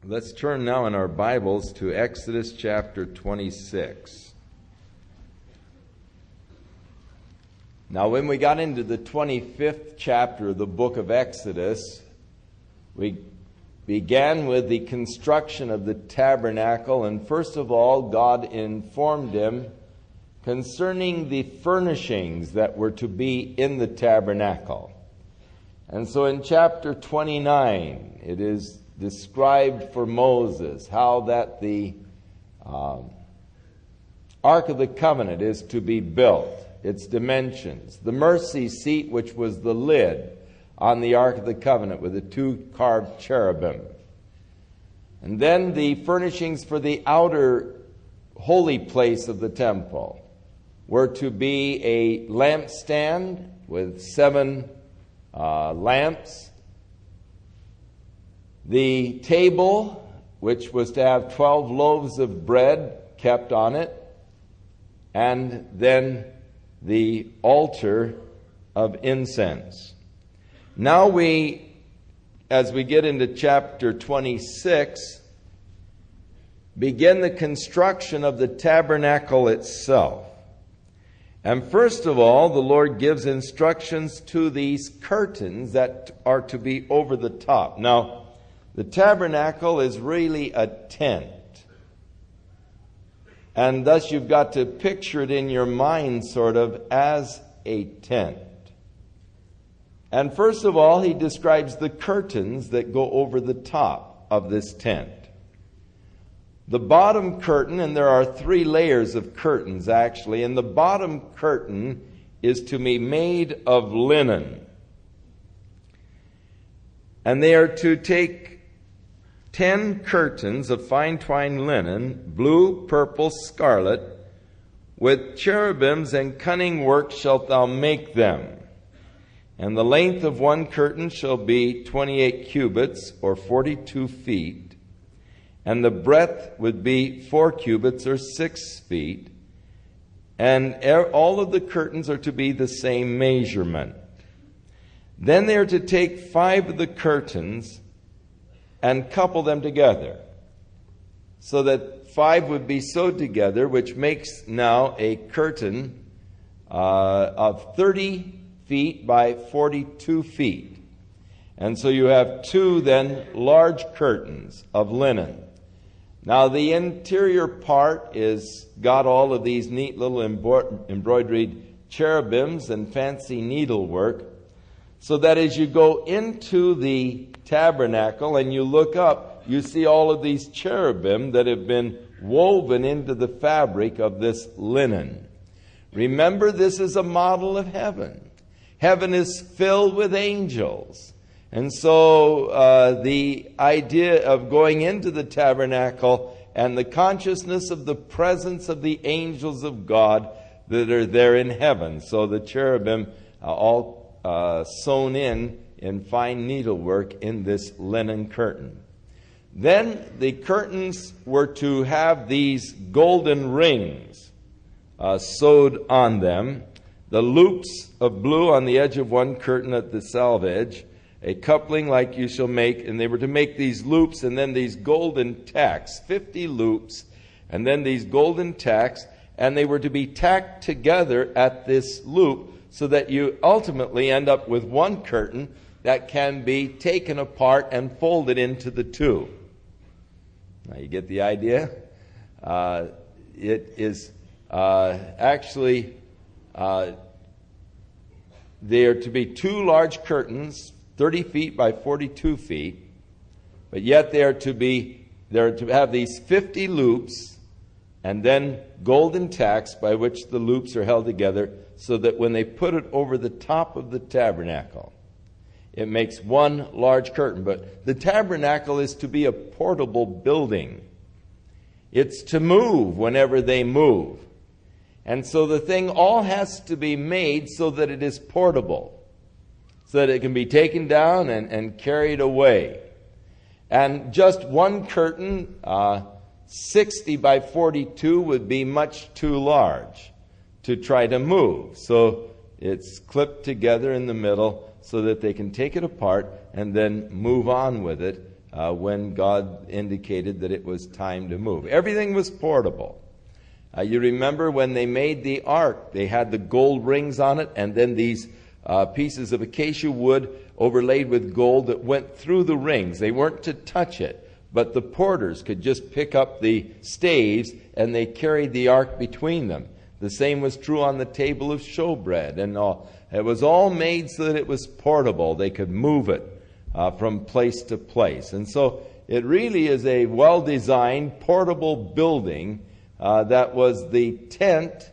Let's turn now in our Bibles to Exodus chapter 26. Now, when we got into the 25th chapter of the book of Exodus, we began with the construction of the tabernacle, and first of all, God informed him concerning the furnishings that were to be in the tabernacle. And so in chapter 29, it is described for Moses how that the Ark of the Covenant is to be built, its dimensions, the mercy seat, which was the lid on the Ark of the Covenant with the two carved cherubim, and then the furnishings for the outer holy place of the temple were to be a lampstand with 7 lamps, the table, which was to have 12 loaves of bread kept on it, and then the altar of incense. Now as we get into chapter 26, begin the construction of the tabernacle itself. And first of all, the Lord gives instructions to these curtains that are to be over the top. Now, the tabernacle is really a tent. And thus you've got to picture it in your mind sort of as a tent. And first of all, he describes the curtains that go over the top of this tent. The bottom curtain, and there are 3 layers of curtains actually, and the bottom curtain is to be made of linen. And they are to take 10 curtains of fine twined linen, blue, purple, scarlet, with cherubims and cunning work shalt thou make them. And the length of one curtain shall be 28 cubits, or 42 feet. And the breadth would be 4 cubits, or 6 feet. And all of the curtains are to be the same measurement. Then they are to take 5 of the curtains and couple them together, so that 5 would be sewed together, which makes now a curtain of 30 feet by 42 feet. And so you have 2 then large curtains of linen. Now the interior part is got all of these neat little embroidered cherubims and fancy needlework, so that as you go into the tabernacle and you look up, you see all of these cherubim that have been woven into the fabric of this linen. Remember, this is a model of heaven. Heaven is filled with angels. And so the idea of going into the tabernacle and the consciousness of the presence of the angels of God that are there in heaven. So the cherubim all sewn in fine needlework in this linen curtain. Then the curtains were to have these golden rings sewed on them, the loops of blue on the edge of one curtain at the selvage, a coupling like you shall make, and they were to make these loops and then these golden tacks, 50 loops, and then these golden tacks, and they were to be tacked together at this loop so that you ultimately end up with one curtain that can be taken apart and folded into the 2. Now you get the idea? It is actually, they are to be 2 large curtains, 30 feet by 42 feet, but yet they are to have these 50 loops and then golden tacks by which the loops are held together, so that when they put it over the top of the tabernacle, it makes one large curtain. But the tabernacle is to be a portable building. It's to move whenever they move. And so the thing all has to be made so that it is portable, so that it can be taken down and carried away. And just one curtain, 60 by 42, would be much too large to try to move. So it's clipped together in the middle so that they can take it apart and then move on with it when God indicated that it was time to move. Everything was portable. You remember when they made the ark, they had the gold rings on it, and then these pieces of acacia wood overlaid with gold that went through the rings. They weren't to touch it, but the porters could just pick up the staves and they carried the ark between them. The same was true on the table of showbread and all. It was all made so that it was portable. They could move it from place to place. And so it really is a well-designed, portable building that was the tent,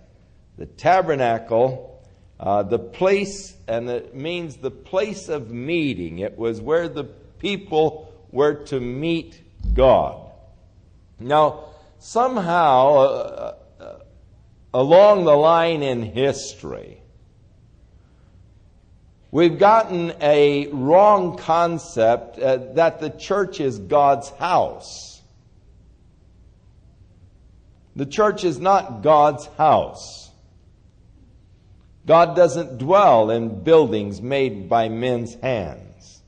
the tabernacle, the place, and it means the place of meeting. It was where the people were to meet God. Now, somehow, along the line in history, we've gotten a wrong concept that the church is God's house. The church is not God's house. God doesn't dwell in buildings made by men's hands.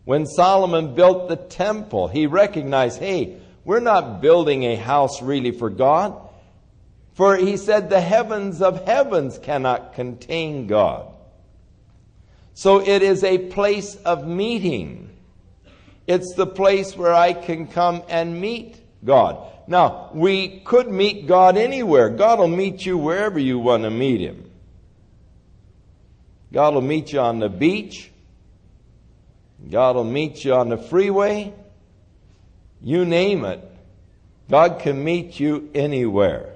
When Solomon built the temple, he recognized, hey, we're not building a house really for God. For he said, the heavens of heavens cannot contain God. So it is a place of meeting. It's the place where I can come and meet God. Now, we could meet God anywhere. God will meet you wherever you want to meet Him. God will meet you on the beach. God will meet you on the freeway. You name it. God can meet you anywhere.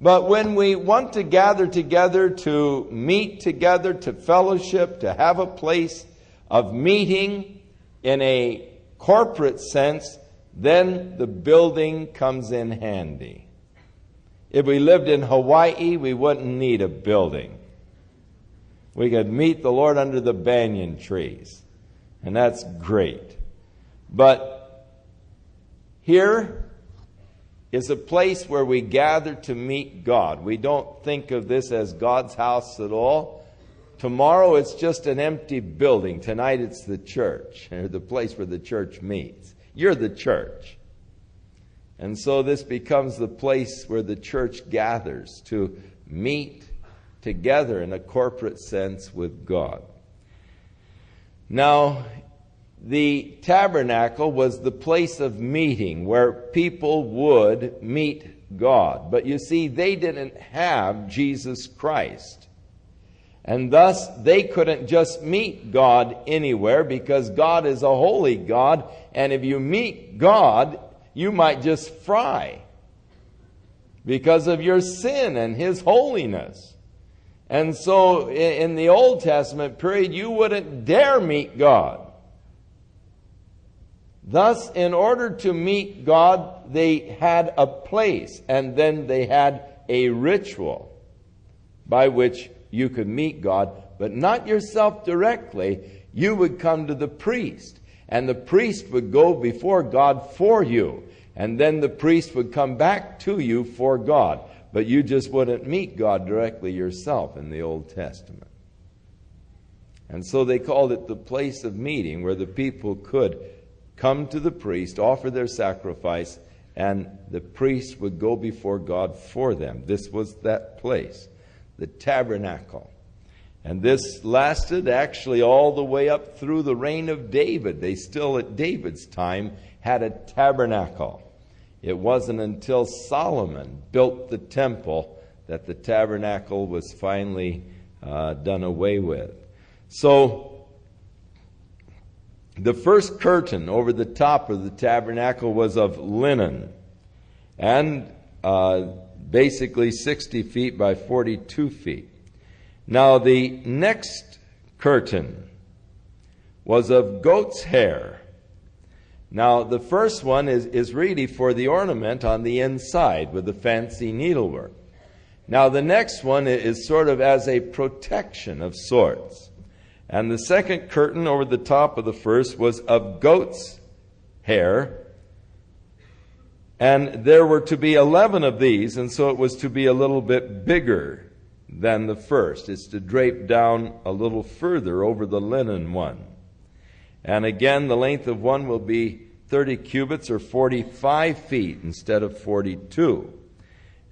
But when we want to gather together, to meet together, to fellowship, to have a place of meeting in a corporate sense, then the building comes in handy. If we lived in Hawaii, we wouldn't need a building. We could meet the Lord under the banyan trees, and that's great. But here is a place where we gather to meet God. We don't think of this as God's house at all. Tomorrow it's just an empty building. Tonight it's the church, or the place where the church meets. You're the church. And so this becomes the place where the church gathers to meet together in a corporate sense with God. Now, the tabernacle was the place of meeting where people would meet God. But you see, they didn't have Jesus Christ. And thus, they couldn't just meet God anywhere because God is a holy God. And if you meet God, you might just fry because of your sin and His holiness. And so, in the Old Testament period, you wouldn't dare meet God. Thus, in order to meet God, they had a place, and then they had a ritual by which you could meet God, but not yourself directly. You would come to the priest, and the priest would go before God for you, and then the priest would come back to you for God. But you just wouldn't meet God directly yourself in the Old Testament. And so they called it the place of meeting, where the people could come to the priest, offer their sacrifice, and the priest would go before God for them. This was that place, the tabernacle. And this lasted actually all the way up through the reign of David. They still, at David's time, had a tabernacle. It wasn't until Solomon built the temple that the tabernacle was finally done away with. So, the first curtain over the top of the tabernacle was of linen, and basically 60 feet by 42 feet. Now the next curtain was of goat's hair. Now the first one is really for the ornament on the inside with the fancy needlework. Now the next one is sort of as a protection of sorts. And the second curtain over the top of the first was of goat's hair. And there were to be 11 of these, and so it was to be a little bit bigger than the first. It's to drape down a little further over the linen one. And again, the length of one will be 30 cubits or 45 feet instead of 42.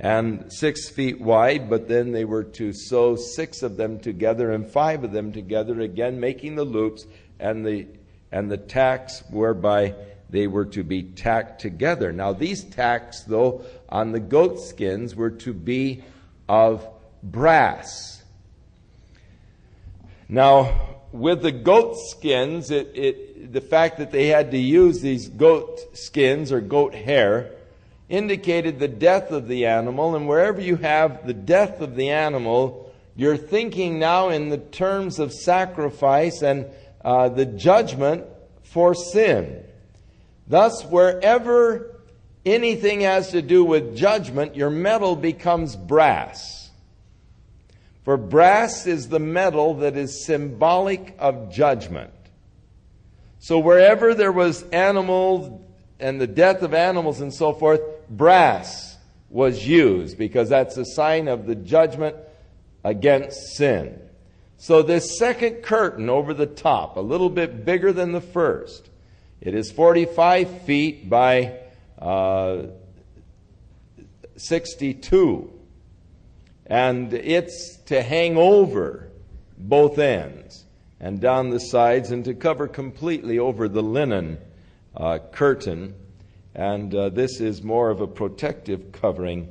And 6 feet wide, but then they were to sew 6 of them together and 5 of them together, again making the loops and the tacks whereby they were to be tacked together. Now these tacks, though, on the goat skins were to be of brass. Now, with the goat skins, the fact that they had to use these goat skins or goat hair indicated the death of the animal, and wherever you have the death of the animal, you're thinking now in the terms of sacrifice and the judgment for sin. Thus, wherever anything has to do with judgment, your metal becomes brass. For brass is the metal that is symbolic of judgment. So wherever there was animals and the death of animals and so forth, brass was used because that's a sign of the judgment against sin. So this second curtain over the top, a little bit bigger than the first, it is 45 feet by 62. And it's to hang over both ends and down the sides and to cover completely over the linen curtain. And this is more of a protective covering.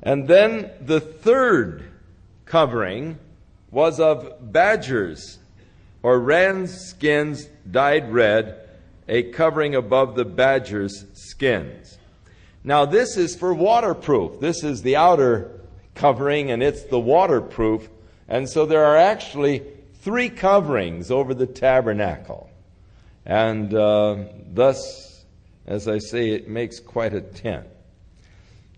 And then the third covering was of badgers or ran's skins dyed red, a covering above the badger's skins. Now this is for waterproof. This is the outer covering and it's the waterproof. And so there are actually 3 coverings over the tabernacle. And thus, as I say, it makes quite a tent.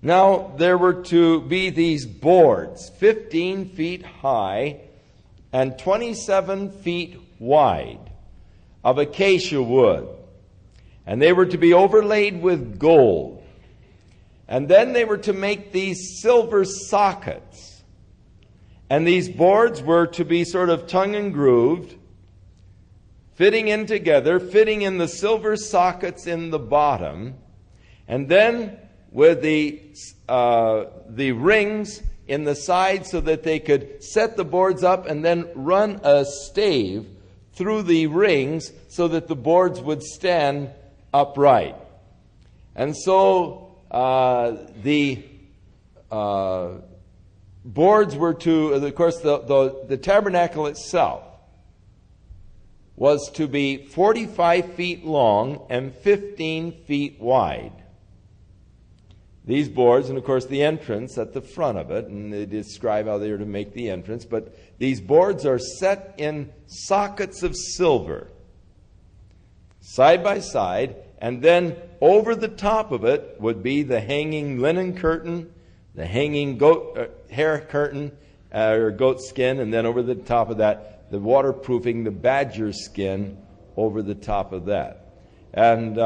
Now there were to be these boards, 15 feet high and 27 feet wide, of acacia wood. And they were to be overlaid with gold. And then they were to make these silver sockets. And these boards were to be sort of tongue and grooved, fitting in together, fitting in the silver sockets in the bottom, and then with the rings in the side so that they could set the boards up and then run a stave through the rings so that the boards would stand upright. And so the boards were to, of course, the tabernacle itself was to be 45 feet long and 15 feet wide. These boards, and of course the entrance at the front of it, and they describe how they are to make the entrance, but these boards are set in sockets of silver, side by side, and then over the top of it would be the hanging linen curtain, the hanging goat hair curtain, or goat skin, and then over the top of that, the waterproofing, the badger skin over the top of that. And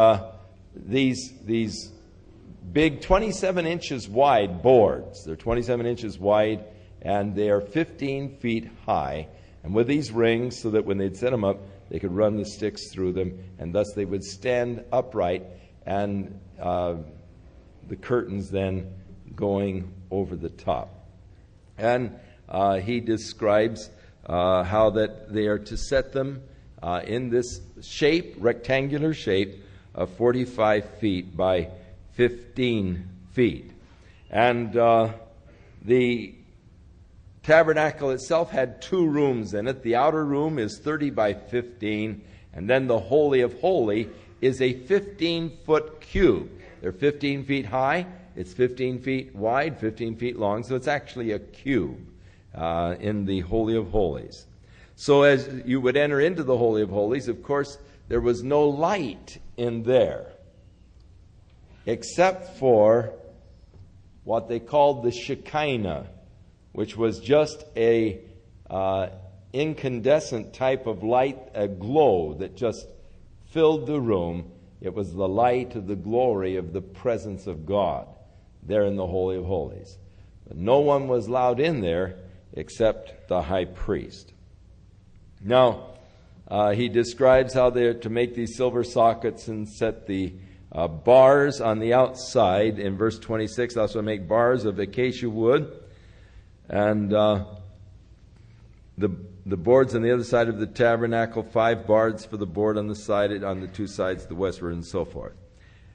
these big 27 inches wide boards, they're 27 inches wide, and they are 15 feet high. And with these rings, so that when they'd set them up, they could run the sticks through them, and thus they would stand upright, and the curtains then going over the top. And he describes how that they are to set them in this shape, rectangular shape, of 45 feet by 15 feet. And the tabernacle itself had 2 rooms in it. The outer room is 30 by 15, and then the Holy of Holies is a 15-foot cube. They're 15 feet high, it's 15 feet wide, 15 feet long, so it's actually a cube in the Holy of Holies. So as you would enter into the Holy of Holies, of course, there was no light in there, except for what they called the Shekinah, which was just a incandescent type of light, a glow that just filled the room. It was the light of the glory of the presence of God there in the Holy of Holies. But no one was allowed in there except the high priest. Now, he describes how they are to make these silver sockets and set the bars on the outside. In verse 26, thou shalt make bars of acacia wood, and the boards on the other side of the tabernacle, 5 bars for the board on the 2 sides, the westward, and so forth.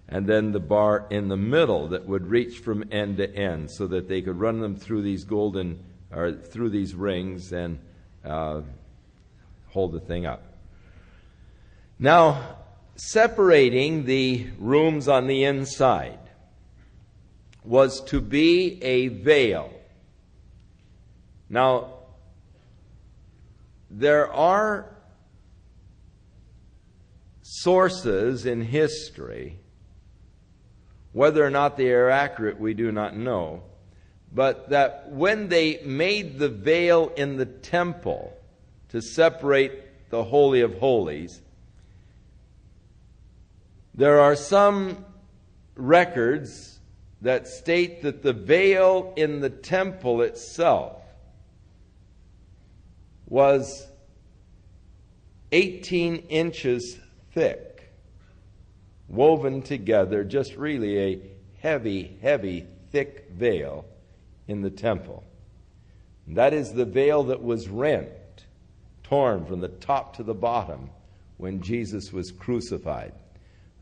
And then the bar in the middle that would reach from end to end, so that they could run them through these through these rings and hold the thing up. Now, separating the rooms on the inside was to be a veil. Now, there are sources in history, whether or not they are accurate, we do not know, but that when they made the veil in the temple to separate the Holy of Holies, there are some records that state that the veil in the temple itself was 18 inches thick, woven together, just really a heavy, heavy, thick veil in the temple. And that is the veil that was rent, torn from the top to the bottom when Jesus was crucified.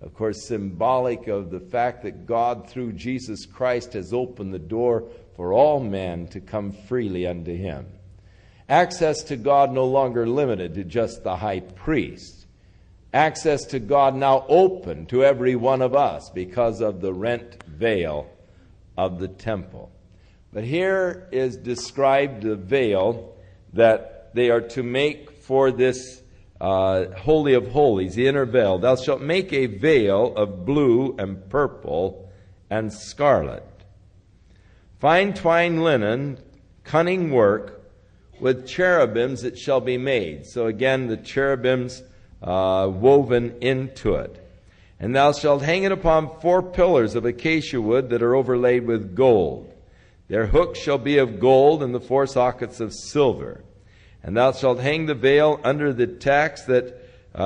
Of course, symbolic of the fact that God, through Jesus Christ, has opened the door for all men to come freely unto Him. Access to God no longer limited to just the high priest. Access to God now open to every one of us because of the rent veil of the temple. But here is described the veil that they are to make for this Holy of Holies, the inner veil. Thou shalt make a veil of blue and purple and scarlet, fine twined linen, cunning work, with cherubims it shall be made. So again, the cherubims woven into it. And thou shalt hang it upon 4 pillars of acacia wood that are overlaid with gold. Their hooks shall be of gold, and the 4 sockets of silver. And thou shalt hang the veil under the tacks, that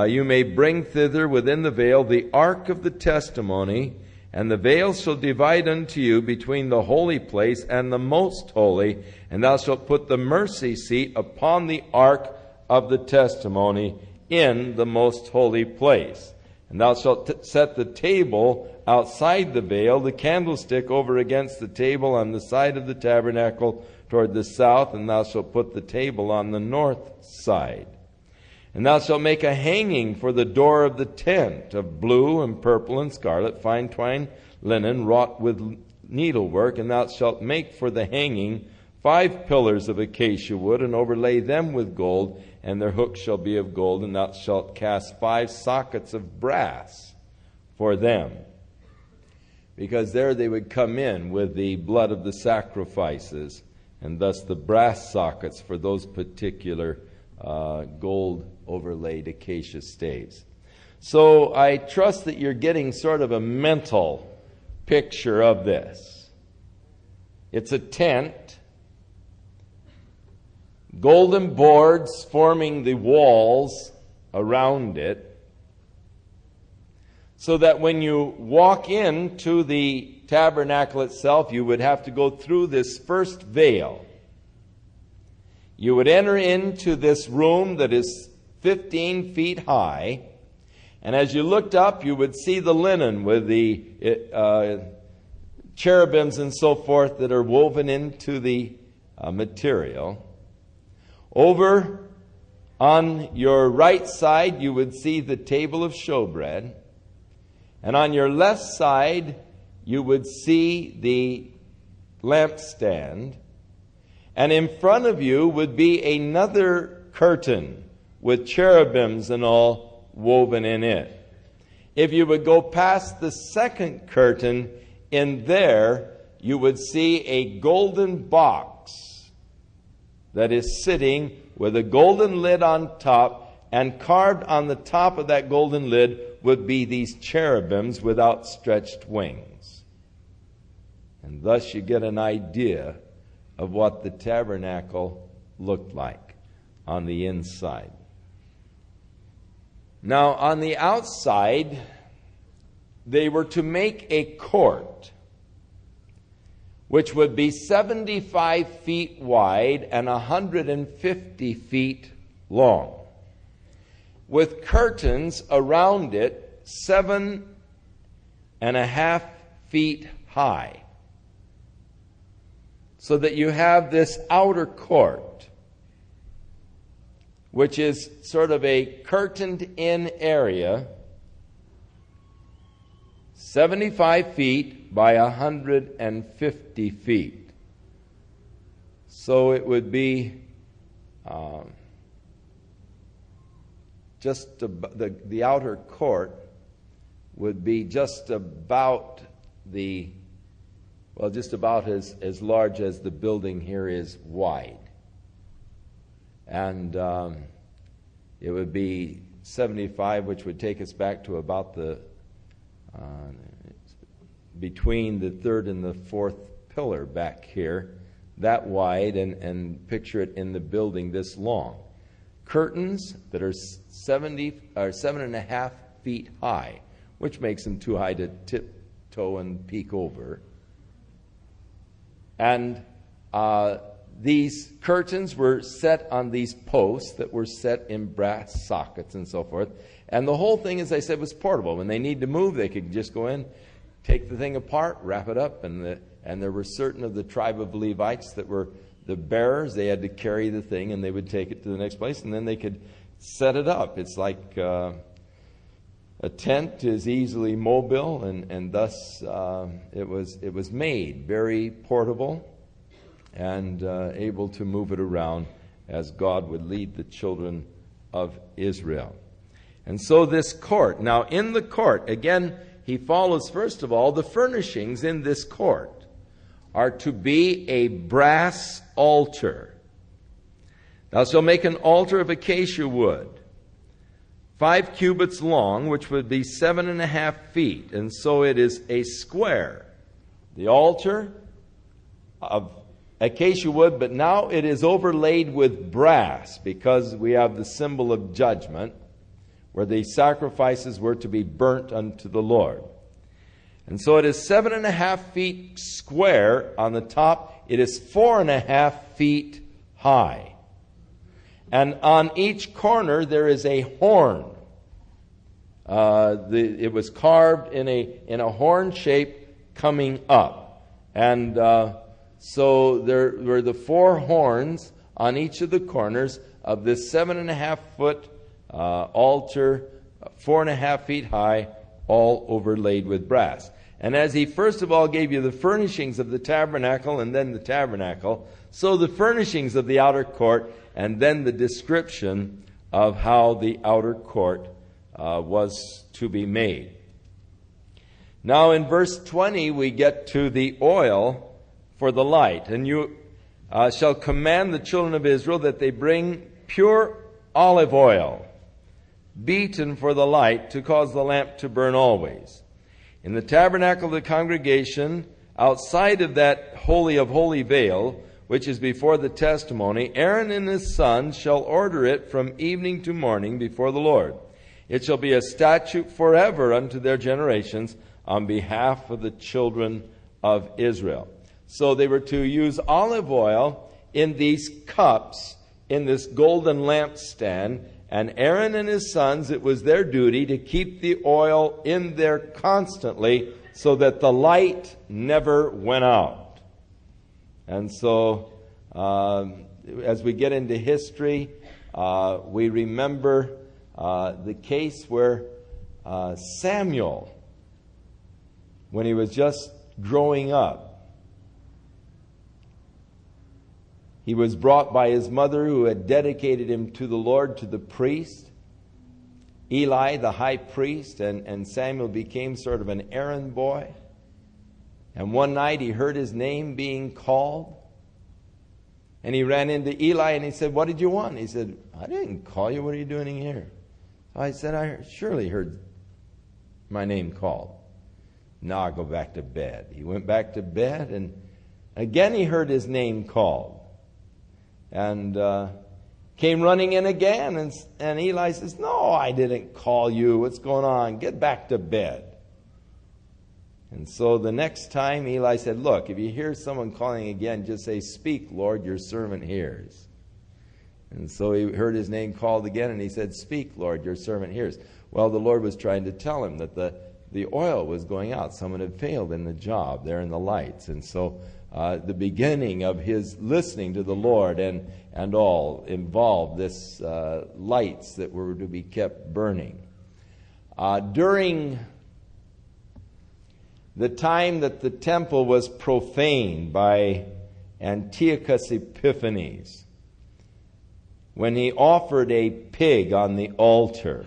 you may bring thither within the veil the ark of the testimony. And the veil shall divide unto you between the holy place and the most holy. And thou shalt put the mercy seat upon the ark of the testimony in the most holy place. And thou shalt set the table outside the veil, the candlestick over against the table on the side of the tabernacle toward the south, and thou shalt put the table on the north side. And thou shalt make a hanging for the door of the tent of blue and purple and scarlet, fine twined linen, wrought with needlework. And thou shalt make for the hanging 5 pillars of acacia wood, and overlay them with gold, and their hooks shall be of gold. And thou shalt cast 5 sockets of brass for them, because there they would come in with the blood of the sacrifices, and thus the brass sockets for those particular gold overlaid acacia staves. So I trust that you're getting sort of a mental picture of this. It's a tent, golden boards forming the walls around it, so that when you walk into the tabernacle itself, you would have to go through this first veil. You would enter into this room that is 15 feet high, and as you looked up, you would see the linen with the cherubims and so forth that are woven into the material. Over on your right side, you would see the table of showbread, and on your left side, you would see the lampstand. And in front of you would be another curtain with cherubims and all woven in it. If you would go past the second curtain, in there you would see a golden box that is sitting with a golden lid on top, and carved on the top of that golden lid would be these cherubims with outstretched wings. And thus you get an idea of what the tabernacle looked like on the inside. Now, on the outside, they were to make a court, which would be 75 feet wide and 150 feet long, with curtains around it 7.5 feet high, so that you have this outer court, which is sort of a curtained-in area, 75 feet by 150 feet. So it would be the outer court would be just about as large as the building here is wide. And it would be 75, which would take us back to about between the third and the fourth pillar back here, that wide, and picture it in the building this long. Curtains that are 7.5 feet high, which makes them too high to tiptoe and peek over. And these curtains were set on these posts that were set in brass sockets and so forth. And the whole thing, as I said, was portable. When they need to move, they could just go in, take the thing apart, wrap it up. And there were certain of the tribe of Levites that were the bearers. They had to carry the thing, and they would take it to the next place, and then they could set it up. It's like a tent is easily mobile, and thus it was made very portable and able to move it around as God would lead the children of Israel. And so this court, now in the court, again, he follows, first of all, the furnishings in this court are to be a brass altar. Thou shalt make an altar of acacia wood, 5 cubits long, which would be 7.5 feet, and so it is a square. The altar of acacia wood, but now it is overlaid with brass, because we have the symbol of judgment, where the sacrifices were to be burnt unto the Lord. And so it is 7.5 feet square on the top. It is 4.5 feet high. And on each corner there is a horn. It was carved in a horn shape coming up. And so there were the 4 horns on each of the corners of this 7.5 foot altar, 4.5 feet high, all overlaid with brass. And as he first of all gave you the furnishings of the tabernacle and then the tabernacle, so the furnishings of the outer court, and then the description of how the outer court was to be made. Now in verse 20 we get to the oil for the light. And you shall command the children of Israel that they bring pure olive oil, beaten for the light, to cause the lamp to burn always. In the tabernacle of the congregation, outside of that holy of holy veil, which is before the testimony, Aaron and his sons shall order it from evening to morning before the Lord. It shall be a statute forever unto their generations on behalf of the children of Israel. So they were to use olive oil in these cups, in this golden lampstand, and Aaron and his sons, it was their duty to keep the oil in there constantly so that the light never went out. And so, as we get into history, we remember the case where Samuel, when he was just growing up, he was brought by his mother, who had dedicated him to the Lord, to the priest, Eli, the high priest, and Samuel became sort of an errand boy. And one night he heard his name being called, and he ran into Eli and he said, "What did you want?" He said, "I didn't call you. What are you doing here?" So I said, "I surely heard my name called. Now I'll go back to bed." He went back to bed, and again he heard his name called. And came running in again, and Eli says, "No, I didn't call you. What's going on? Get back to bed." And so the next time Eli said, "Look, if you hear someone calling again, just say, 'Speak, Lord, your servant hears.'" And so he heard his name called again, and he said, "Speak, Lord, your servant hears." Well, the Lord was trying to tell him that the oil was going out. Someone had failed in the job there in the lights. And so the beginning of his listening to the Lord and all involved this lights that were to be kept burning. During the time that the temple was profaned by Antiochus Epiphanes, when he offered a pig on the altar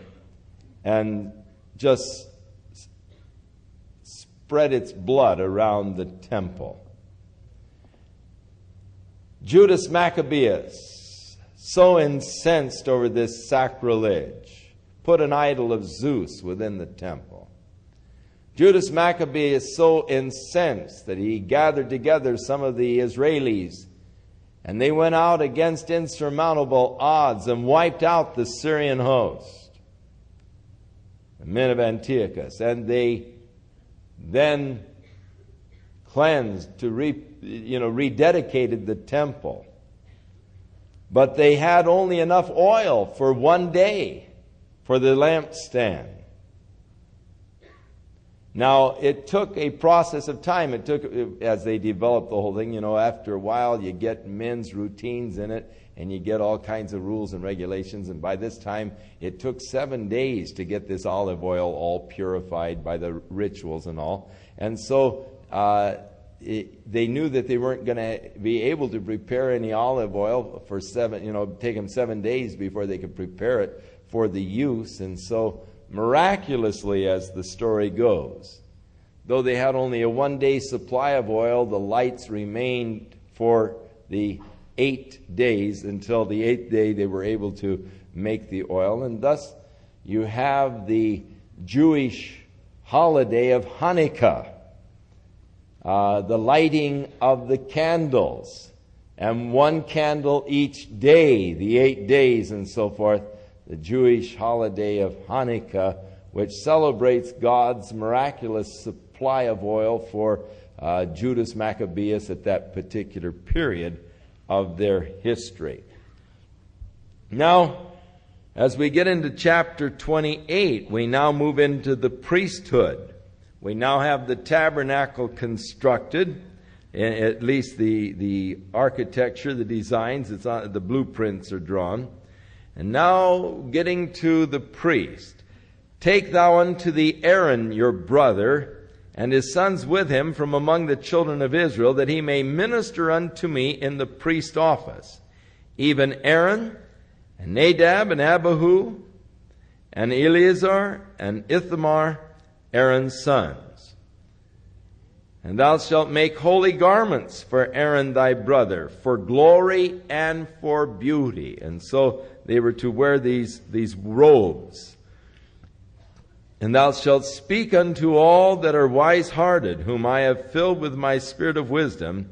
and just spread its blood around the temple, Judas Maccabeus, so incensed over this sacrilege, put an idol of Zeus within the temple. Judas Maccabeus so incensed that he gathered together some of the Israelis, and they went out against insurmountable odds and wiped out the Syrian host, the men of Antiochus. And they then cleansed, rededicated the temple. But they had only enough oil for one day for the lampstand. Now, it took a process of time. It took, as they developed the whole thing, after a while you get men's routines in it, and you get all kinds of rules and regulations. And by this time, it took 7 days to get this olive oil all purified by the rituals and all. And so they knew that they weren't going to be able to prepare any olive oil for take them 7 days before they could prepare it for the use. And so miraculously, as the story goes, though they had only a 1-day supply of oil, the lights remained for the 8 days. Until the 8th day they were able to make the oil. And thus you have the Jewish holiday of Hanukkah, the lighting of the candles, and 1 candle each day, the 8 days and so forth. The Jewish holiday of Hanukkah, which celebrates God's miraculous supply of oil for Judas Maccabeus at that particular period of their history. Now, as we get into chapter 28, we now move into the priesthood. We now have the tabernacle constructed, at least the architecture, the designs, the blueprints are drawn. And now getting to the priest. "Take thou unto thee Aaron your brother, and his sons with him from among the children of Israel, that he may minister unto me in the priest office. Even Aaron, and Nadab, and Abihu, and Eleazar, and Ithamar, Aaron's sons. And thou shalt make holy garments for Aaron thy brother, for glory and for beauty." And so they were to wear these robes. "And thou shalt speak unto all that are wise-hearted, whom I have filled with my spirit of wisdom,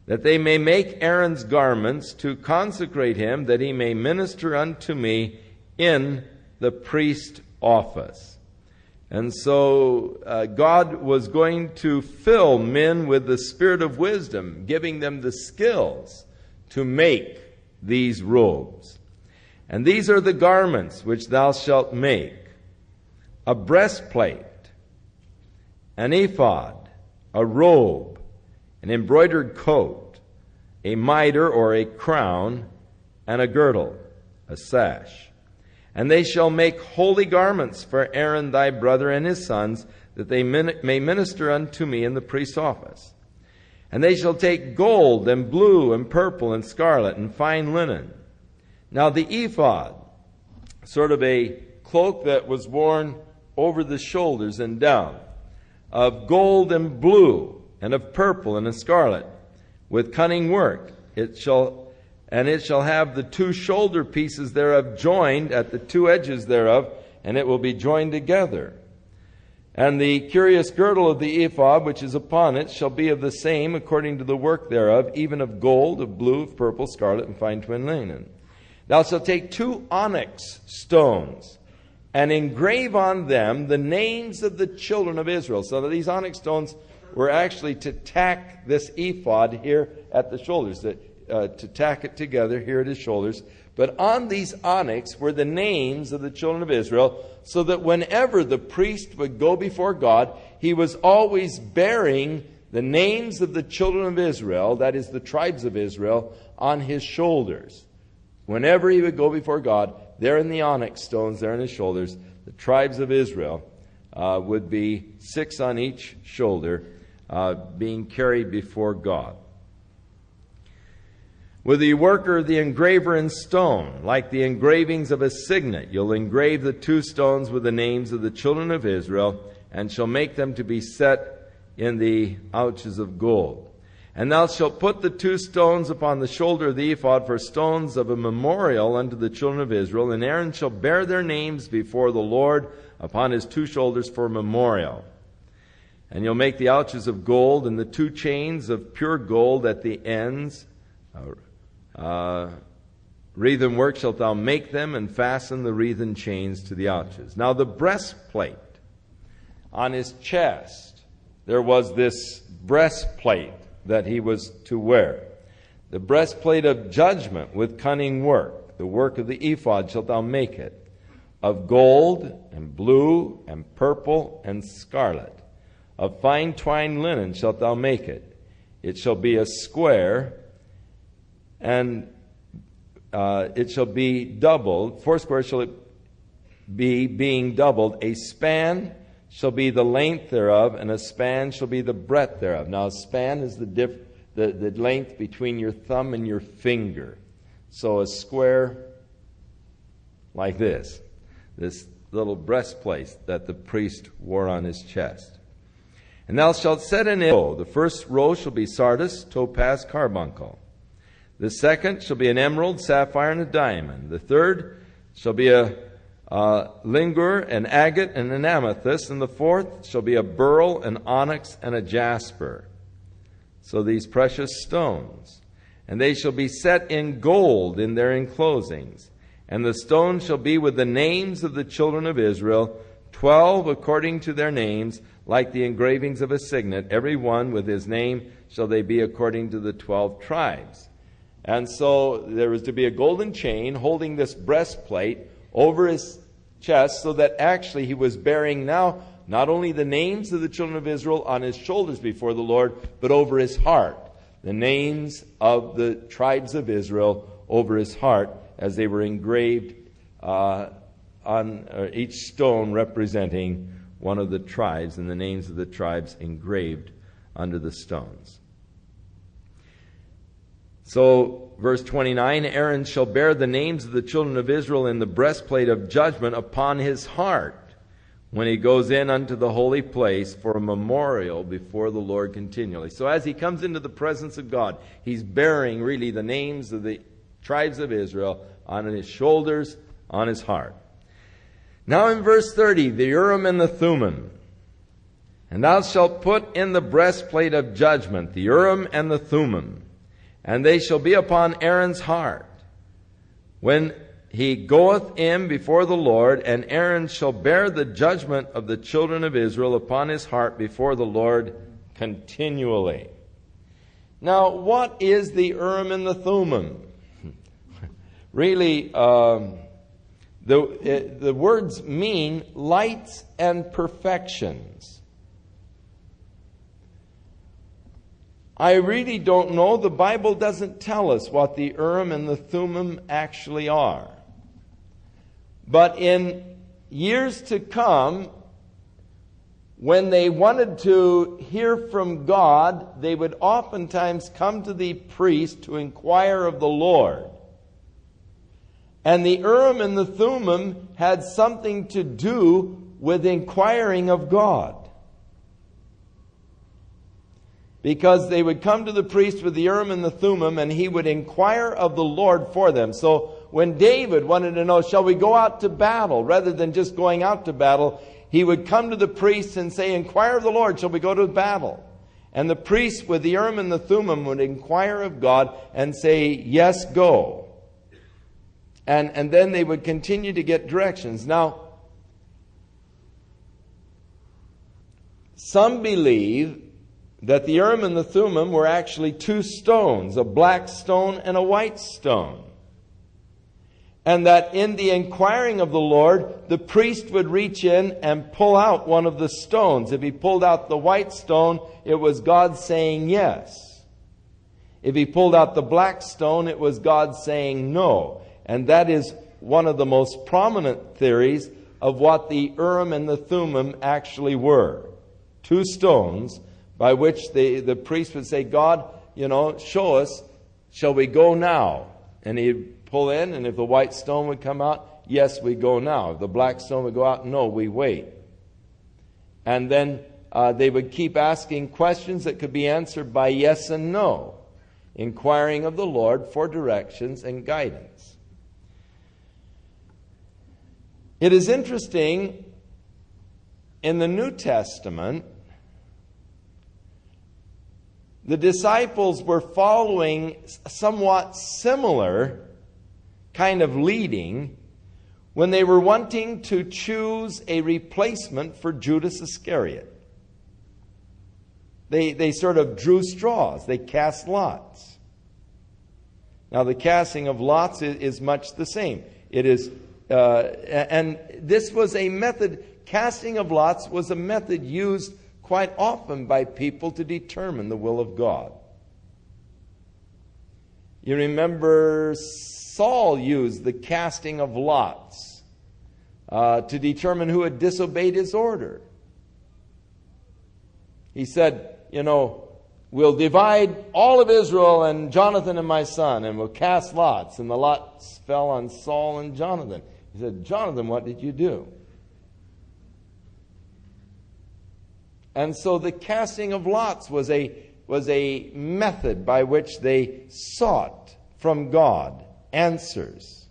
that they may make Aaron's garments to consecrate him, that he may minister unto me in the priest office." And so God was going to fill men with the spirit of wisdom, giving them the skills to make these robes. "And these are the garments which thou shalt make: a breastplate, an ephod, a robe, an embroidered coat, a mitre or a crown, and a girdle, a sash. And they shall make holy garments for Aaron thy brother and his sons, that they may minister unto me in the priest's office. And they shall take gold and blue and purple and scarlet and fine linen." Now the ephod, sort of a cloak that was worn over the shoulders and down, of gold and blue, and of purple and of scarlet, with cunning work. It shall have the 2 shoulder pieces thereof joined at the 2 edges thereof, and it will be joined together. And the curious girdle of the ephod, which is upon it, shall be of the same according to the work thereof, even of gold, of blue, of purple, scarlet, and fine twin linen. Thou shalt take 2 onyx stones, and engrave on them the names of the children of Israel. So these onyx stones were actually to tack this ephod here at the shoulders, to tack it together here at his shoulders. But on these onyx were the names of the children of Israel, so that whenever the priest would go before God, he was always bearing the names of the children of Israel, that is the tribes of Israel, on his shoulders. Whenever he would go before God, there in the onyx stones, there on his shoulders, the tribes of Israel would be 6 on each shoulder, being carried before God. With the worker, the engraver in stone, like the engravings of a signet, you'll engrave the 2 stones with the names of the children of Israel, and shall make them to be set in the ouches of gold. And thou shalt put the 2 stones upon the shoulder of the ephod for stones of a memorial unto the children of Israel, and Aaron shall bear their names before the Lord upon his 2 shoulders for memorial. And you'll make the ouches of gold, and the 2 chains of pure gold at the ends. Wreathen work shalt thou make them, and fasten the wreathen chains to the ouches. Now the breastplate on his chest, there was this breastplate that he was to wear. The breastplate of judgment with cunning work, the work of the ephod shalt thou make it, of gold and blue and purple and scarlet. Of fine twined linen shalt thou make it. It shall be a square, and it shall be doubled. 4 squares shall it be, being doubled. A span shall be the length thereof, and a span shall be the breadth thereof. Now a span is the length between your thumb and your finger. So a square like this little breastplate that the priest wore on his chest. And thou shalt set in it, the first row shall be sardius, topaz, carbuncle. The second shall be an emerald, sapphire, and a diamond. The third shall be a lingur, an agate, and an amethyst. And the fourth shall be a beryl, an onyx, and a jasper. So these precious stones. And they shall be set in gold in their enclosings. And the stones shall be with the names of the children of Israel, 12 according to their names, like the engravings of a signet. Every one with his name shall they be according to the 12 tribes. And so there was to be a golden chain holding this breastplate over his chest, so that actually he was bearing now not only the names of the children of Israel on his shoulders before the Lord, but over his heart, the names of the tribes of Israel over his heart, as they were engraved on each stone representing one of the tribes, and the names of the tribes engraved under the stones. So, verse 29, Aaron shall bear the names of the children of Israel in the breastplate of judgment upon his heart when he goes in unto the holy place for a memorial before the Lord continually. So as he comes into the presence of God, he's bearing really the names of the tribes of Israel on his shoulders, on his heart. Now in verse 30, the Urim and the Thummim. And thou shalt put in the breastplate of judgment the Urim and the Thummim, and they shall be upon Aaron's heart when he goeth in before the Lord, and Aaron shall bear the judgment of the children of Israel upon his heart before the Lord continually. Now, what is the Urim and the Thummim? Really, the words mean lights and perfections. I really don't know. The Bible doesn't tell us what the Urim and the Thummim actually are. But in years to come, when they wanted to hear from God, they would oftentimes come to the priest to inquire of the Lord. And the Urim and the Thummim had something to do with inquiring of God. Because they would come to the priest with the Urim and the Thummim, and he would inquire of the Lord for them. So when David wanted to know, shall we go out to battle? Rather than just going out to battle, he would come to the priest and say, inquire of the Lord, shall we go to battle? And the priest with the Urim and the Thummim would inquire of God and say, yes, go. And then they would continue to get directions. Now, some believe that the Urim and the Thummim were actually two stones, a black stone and a white stone. And that in the inquiring of the Lord, the priest would reach in and pull out one of the stones. If he pulled out the white stone, it was God saying yes. If he pulled out the black stone, it was God saying no. And that is one of the most prominent theories of what the Urim and the Thummim actually were. Two stones by which the priest would say, God, show us, shall we go now? And he'd pull in, and if the white stone would come out, yes, we go now. If the black stone would go out, no, we wait. And then they would keep asking questions that could be answered by yes and no, inquiring of the Lord for directions and guidance. It is interesting, in the New Testament, the disciples were following somewhat similar kind of leading when they were wanting to choose a replacement for Judas Iscariot. They sort of drew straws. They cast lots. Now, the casting of lots is much the same. It is, and this was a method. Casting of lots was a method used quite often by people to determine the will of God. You remember Saul used the casting of lots to determine who had disobeyed his order. He said, we'll divide all of Israel and Jonathan and my son, and we'll cast lots. And the lots fell on Saul and Jonathan. He said, Jonathan, what did you do? And so the casting of lots was a method by which they sought from God answers.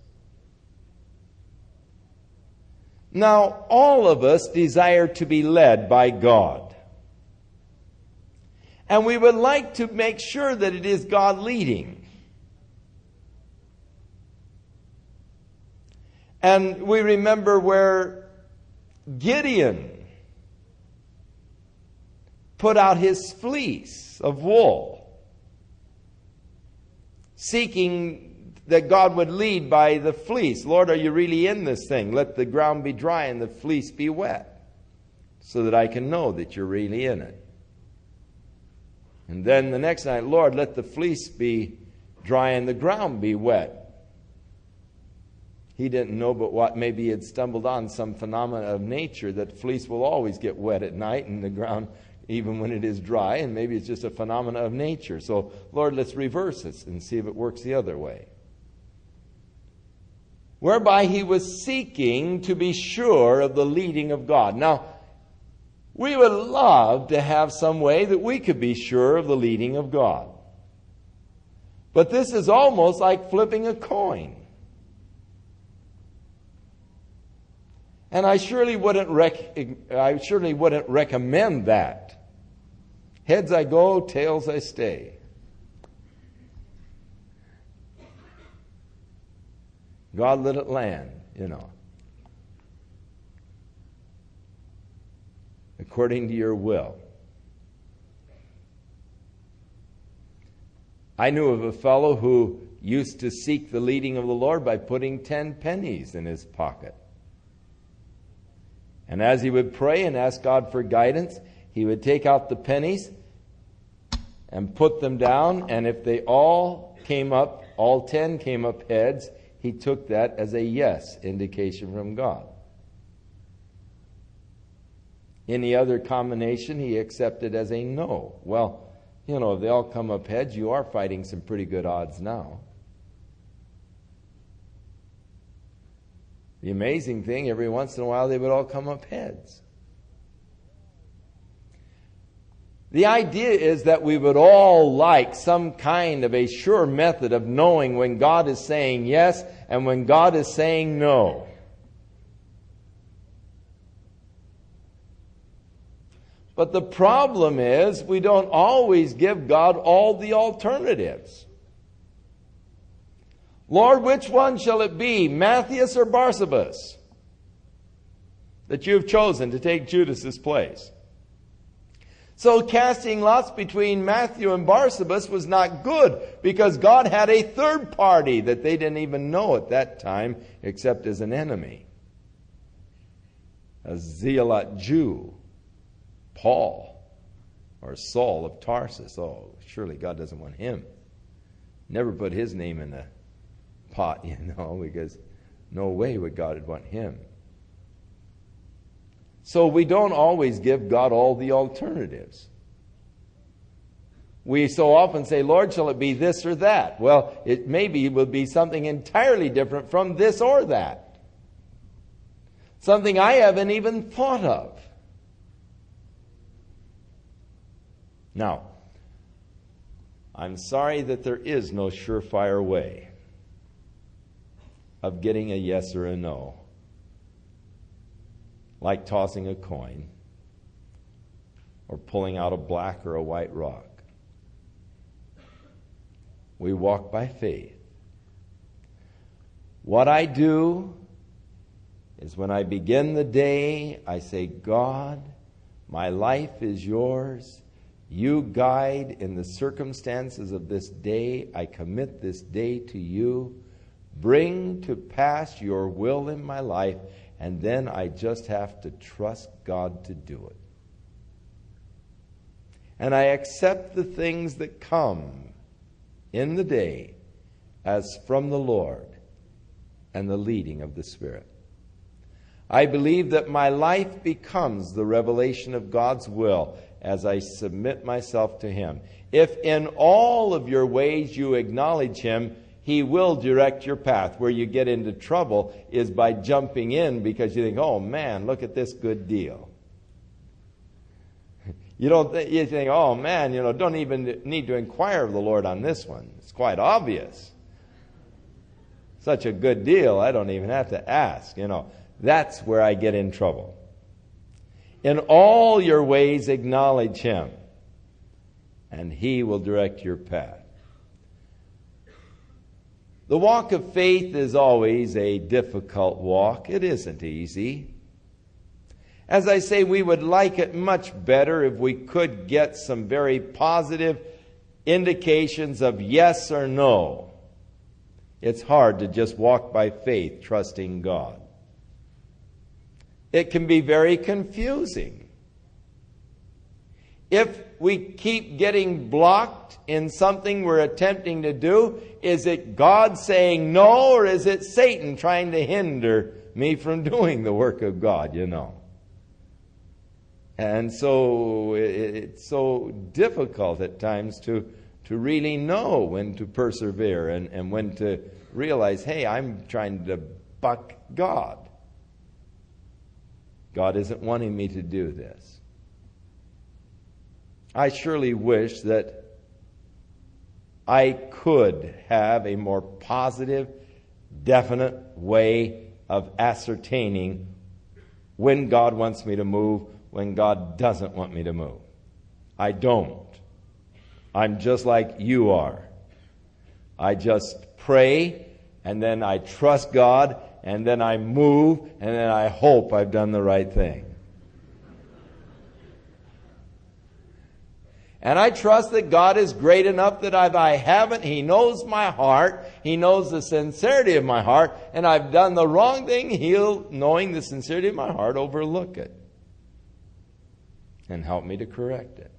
Now, all of us desire to be led by God. And we would like to make sure that it is God leading. And we remember where Gideon put out his fleece of wool, seeking that God would lead by the fleece. Lord, are you really in this thing? Let the ground be dry and the fleece be wet, so that I can know that you're really in it. And then the next night, Lord, let the fleece be dry and the ground be wet. He didn't know but what maybe he had stumbled on some phenomena of nature, that fleece will always get wet at night and the ground even when it is dry, and maybe it's just a phenomena of nature. So, Lord, let's reverse this and see if it works the other way. Whereby he was seeking to be sure of the leading of God. Now, we would love to have some way that we could be sure of the leading of God. But this is almost like flipping a coin. And I surely wouldn't recommend that. Heads I go, tails I stay. God let it land, according to your will. I knew of a fellow who used to seek the leading of the Lord by putting 10 pennies in his pocket. And as he would pray and ask God for guidance, he would take out the pennies and put them down. And if they all 10 came up heads, he took that as a yes indication from God. Any other combination he accepted as a no. Well, if they all come up heads, you are fighting some pretty good odds now. The amazing thing, every once in a while, they would all come up heads. The idea is that we would all like some kind of a sure method of knowing when God is saying yes and when God is saying no. But the problem is we don't always give God all the alternatives. Lord, which one shall it be, Matthias or Barsabas, that you have chosen to take Judas's place? So casting lots between Matthew and Barsabas was not good, because God had a third party that they didn't even know at that time except as an enemy. A zealot Jew, Paul, or Saul of Tarsus. Oh, surely God doesn't want him. Never put his name in the pot, because no way would God want him. So we don't always give God all the alternatives. We so often say, Lord, shall it be this or that? Well, it maybe will be something entirely different from this or that. Something I haven't even thought of. Now, I'm sorry that there is no surefire way of getting a yes or a no. Like tossing a coin or pulling out a black or a white rock. We walk by faith. What I do is when I begin the day, I say, God, my life is yours. You guide in the circumstances of this day. I commit this day to you. Bring to pass your will in my life. And then I just have to trust God to do it. And I accept the things that come in the day as from the Lord and the leading of the Spirit. I believe that my life becomes the revelation of God's will as I submit myself to Him. If in all of your ways you acknowledge Him, He will direct your path. Where you get into trouble is by jumping in because you think, oh man, look at this good deal. You think, oh man, don't even need to inquire of the Lord on this one. It's quite obvious. Such a good deal, I don't even have to ask. That's where I get in trouble. In all your ways acknowledge Him, and He will direct your path. The walk of faith is always a difficult walk. It isn't easy. As I say, we would like it much better if we could get some very positive indications of yes or no. It's hard to just walk by faith, trusting God. It can be very confusing. If we keep getting blocked in something we're attempting to do, is it God saying no, or is it Satan trying to hinder me from doing the work of God, And so it's so difficult at times to really know when to persevere and when to realize, hey, I'm trying to buck God. God isn't wanting me to do this. I surely wish that I could have a more positive, definite way of ascertaining when God wants me to move, when God doesn't want me to move. I don't. I'm just like you are. I just pray, and then I trust God, and then I move, and then I hope I've done the right thing. And I trust that God is great enough that if I haven't, He knows my heart. He knows the sincerity of my heart. And I've done the wrong thing, He'll, knowing the sincerity of my heart, overlook it and help me to correct it.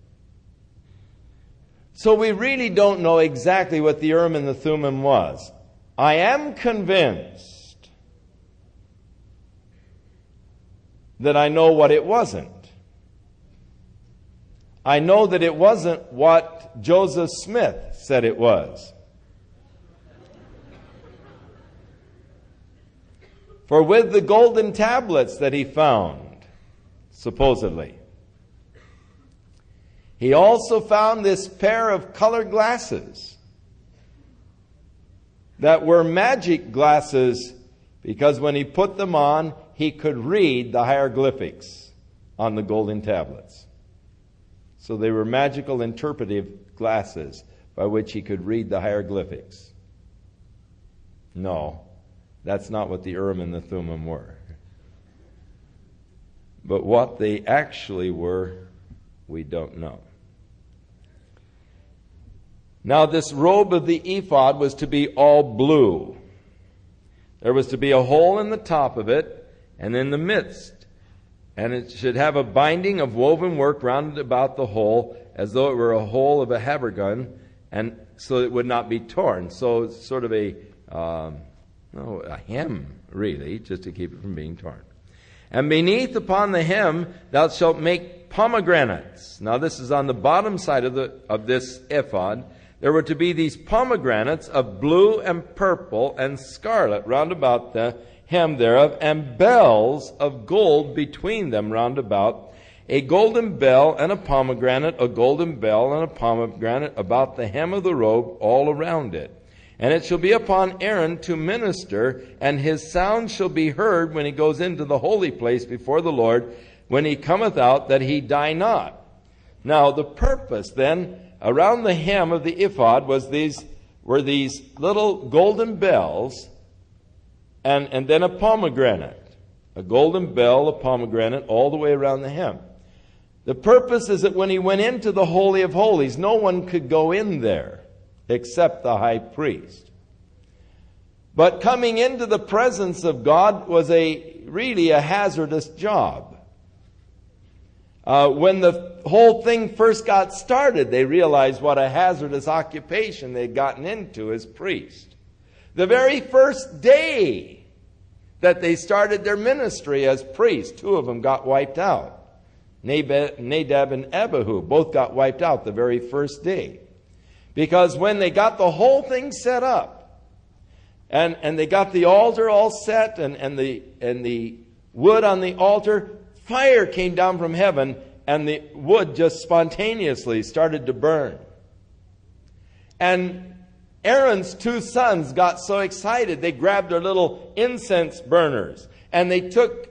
So we really don't know exactly what the Urim and the Thummim was. I am convinced that I know what it wasn't. I know that it wasn't what Joseph Smith said it was. For with the golden tablets that he found, supposedly, he also found this pair of colored glasses that were magic glasses, because when he put them on, he could read the hieroglyphics on the golden tablets. So they were magical interpretive glasses by which he could read the hieroglyphics. No, that's not what the Urim and the Thummim were. But what they actually were, we don't know. Now, this robe of the ephod was to be all blue. There was to be a hole in the top of it and in the midst. And it should have a binding of woven work round about the hole, as though it were a hole of a habergeon, and so it would not be torn. So it's sort of a hem, really, just to keep it from being torn. And beneath upon the hem thou shalt make pomegranates. Now this is on the bottom side of this ephod. There were to be these pomegranates of blue and purple and scarlet round about the hem thereof, and bells of gold between them round about, a golden bell and a pomegranate, a golden bell and a pomegranate about the hem of the robe all around it. And it shall be upon Aaron to minister, and his sound shall be heard when he goes into the holy place before the Lord, when he cometh out, that he die not. Now the purpose then around the hem of the ephod were these little golden bells, and then a pomegranate, a golden bell, a pomegranate, all the way around the hem. The purpose is that when he went into the Holy of Holies, no one could go in there except the high priest. But coming into the presence of God was really a hazardous job. When the whole thing first got started, they realized what a hazardous occupation they'd gotten into as priests. The very first day that they started their ministry as priests, two of them got wiped out. Nadab and Abihu both got wiped out the very first day. Because when they got the whole thing set up, and they got the altar all set, and the wood on the altar, fire came down from heaven, and the wood just spontaneously started to burn. And Aaron's two sons got so excited, they grabbed their little incense burners, and they took